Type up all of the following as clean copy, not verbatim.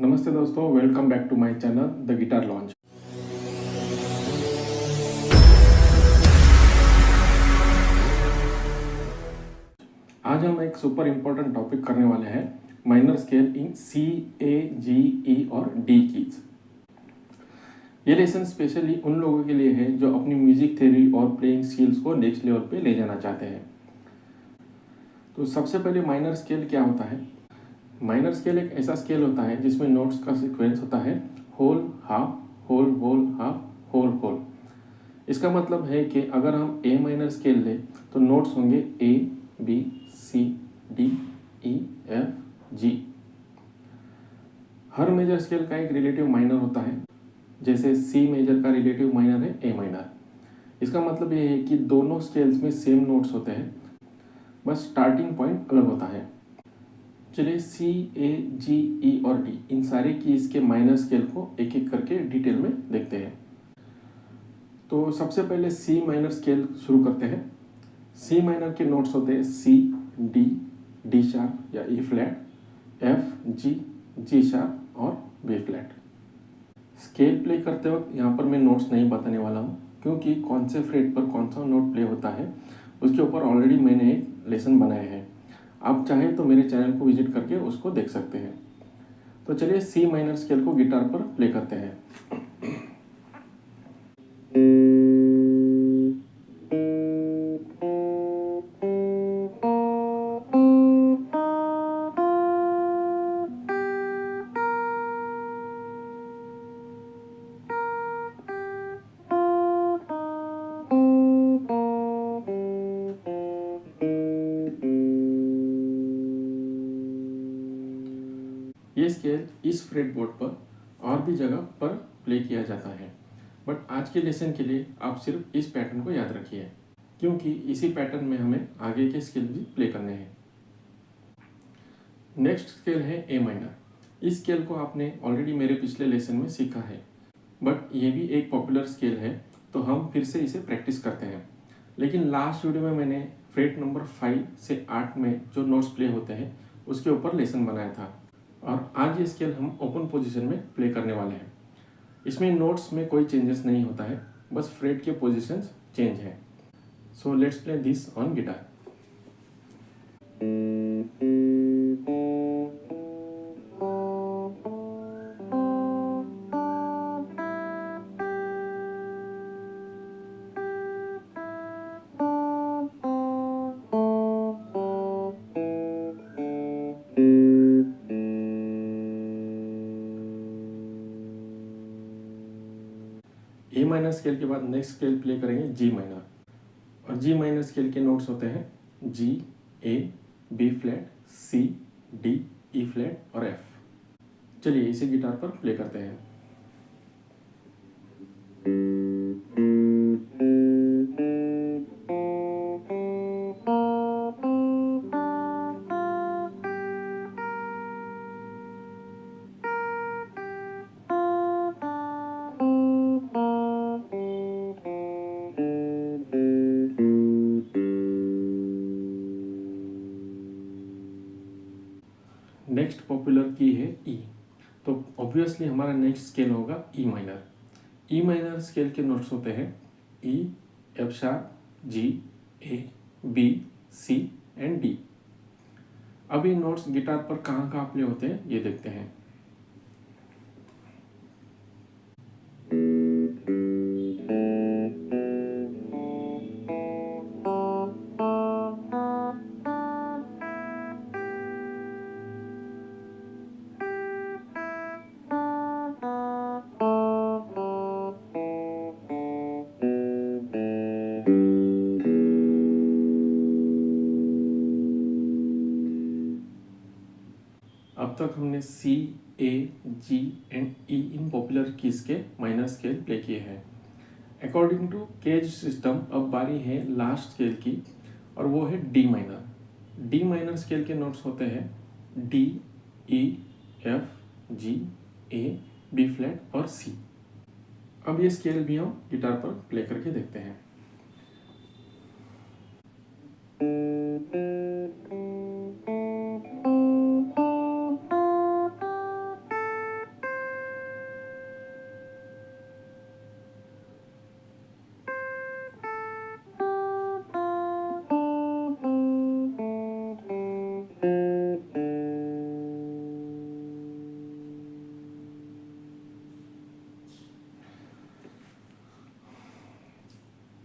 नमस्ते दोस्तों, welcome back to my channel the guitar launch. आज हम एक सुपर इम्पोर्टेंट टॉपिक करने वाले हैं, minor scale in C, A, जी, ई और डी कीज। ये लेसन स्पेशली उन लोगों के लिए है जो अपनी म्यूजिक थ्योरी और प्लेइंग स्किल्स को नेक्स्ट लेवल पे ले जाना चाहते हैं। तो सबसे पहले माइनर स्केल क्या होता है? माइनर स्केल एक ऐसा स्केल होता है जिसमें नोट्स का सीक्वेंस होता है whole half, whole whole half, whole whole. इसका मतलब है कि अगर हम ए माइनर स्केल लें तो नोट्स होंगे ए, बी, सी, डी, ई, एफ, जी। हर मेजर स्केल का एक रिलेटिव माइनर होता है, जैसे सी मेजर का रिलेटिव माइनर है ए माइनर। इसका मतलब ये है कि दोनों स्केल्स में सेम नोट्स होते हैं, बस स्टार्टिंग पॉइंट अलग होता है। चलिए सी, ए, जी, ई और डी इन सारे कीज के माइनर स्केल को एक एक करके डिटेल में देखते हैं। तो सबसे पहले सी माइनर स्केल शुरू करते हैं। सी माइनर के नोट्स होते हैं सी, डी, डी शार्प या ई फ्लैट, एफ, जी, जी शार्प और बी फ्लैट। स्केल प्ले करते वक्त यहाँ पर मैं नोट्स नहीं बताने वाला हूँ, क्योंकि कौन से फ्रेट पर कौन सा नोट प्ले होता है उसके ऊपर ऑलरेडी मैंने एक लेसन बनाया है। आप चाहें तो मेरे चैनल को विजिट करके उसको देख सकते हैं। तो चलिए सी माइनर स्केल को गिटार पर प्ले करते हैं। ये स्केल इस फ्रेट बोर्ड पर और भी जगह पर प्ले किया जाता है, बट आज के लेसन के लिए आप सिर्फ इस पैटर्न को याद रखिए, क्योंकि इसी पैटर्न में हमें आगे के स्केल भी प्ले करने हैं। नेक्स्ट स्केल है ए माइनर। इस स्केल को आपने ऑलरेडी मेरे पिछले लेसन में सीखा है, बट ये भी एक पॉपुलर स्केल है, तो हम फिर से इसे प्रैक्टिस करते हैं। लेकिन लास्ट वीडियो में मैंने फ्रेट नंबर 5 से 8 में जो नोट्स प्ले होते हैं उसके ऊपर लेसन बनाया था, और आज ये स्केल हम ओपन पोजीशन में प्ले करने वाले हैं। इसमें नोट्स में कोई चेंजेस नहीं होता है, बस फ्रेट के पोजीशंस चेंज है। So let's play this on guitar. A minor scale के बाद नेक्स्ट स्केल प्ले करेंगे जी माइनर, और जी माइनर स्केल के नोट्स होते हैं जी, A, B flat, C, D, E flat और एफ। चलिए इसे गिटार पर प्ले करते हैं। नेक्स्ट पॉपुलर की है ई, तो ऑब्वियसली हमारा नेक्स्ट स्केल होगा E minor. E minor scale के नोट्स होते हैं E, F sharp, G, A, B, C and D. अब ये नोट्स गिटार पर कहाँ कहाँ प्ले होते हैं ये देखते हैं। अब तक हमने C, A, G and E in popular keys के माइनर स्केल प्ले किए हैं। अकॉर्डिंग टू केज सिस्टम अब बारी है लास्ट स्केल की, और वो है D minor. D minor scale के नोट्स होते हैं D, E, F, ji, A, B flat और सी। अब ये स्केल भी हम गिटार पर प्ले करके देखते हैं।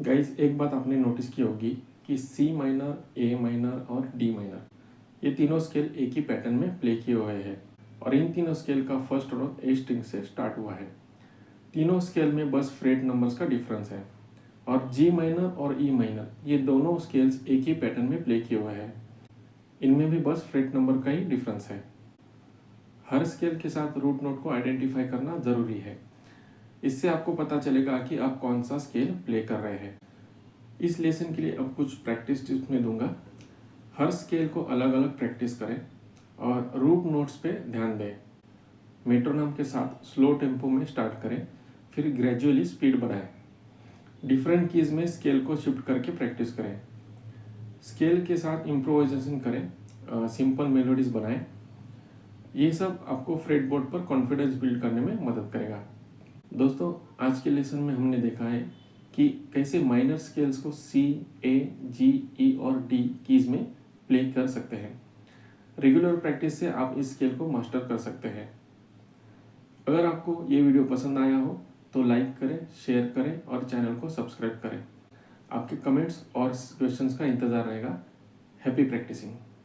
गाइस, एक बात आपने नोटिस की होगी कि सी माइनर, ए माइनर और डी माइनर ये तीनों स्केल एक ही पैटर्न में प्ले किए हुए हैं और इन तीनों स्केल का फर्स्ट ऑर्डर ए स्ट्रिंग से स्टार्ट हुआ है। तीनों स्केल में बस फ्रेट नंबर्स का डिफरेंस है और जी माइनर और ई माइनर ये दोनों स्केल्स एक ही पैटर्न में प्ले किए हुए हैं। इनमें भी बस फ्रेट नंबर का ही डिफरेंस है। हर स्केल के साथ रूट नोट को आइडेंटिफाई करना ज़रूरी है। इससे आपको पता चलेगा कि आप कौन सा स्केल प्ले कर रहे हैं। इस लेसन के लिए अब कुछ प्रैक्टिस टिप्स में दूंगा। हर स्केल को अलग अलग प्रैक्टिस करें और रूट नोट्स पे ध्यान दें। मेट्रोनोम के साथ स्लो टेम्पो में स्टार्ट करें, फिर ग्रेजुअली स्पीड बढ़ाएं। डिफरेंट कीज़ में स्केल को शिफ्ट करके प्रैक्टिस करें। स्केल के साथ इम्प्रोवाइजेशन करें, सिंपल मेलोडीज बनाएं। ये सब आपको फ्रेट बोर्ड पर कॉन्फिडेंस बिल्ड करने में मदद करेगा। दोस्तों, आज के लेसन में हमने देखा है कि कैसे माइनर स्केल्स को सी, ए, जी, ई और डी कीज़ में प्ले कर सकते हैं। रेगुलर प्रैक्टिस से आप इस स्केल को मास्टर कर सकते हैं। अगर आपको ये वीडियो पसंद आया हो तो लाइक करें, शेयर करें और चैनल को सब्सक्राइब करें। आपके कमेंट्स और क्वेश्चंस का इंतज़ार रहेगा। Happy practising.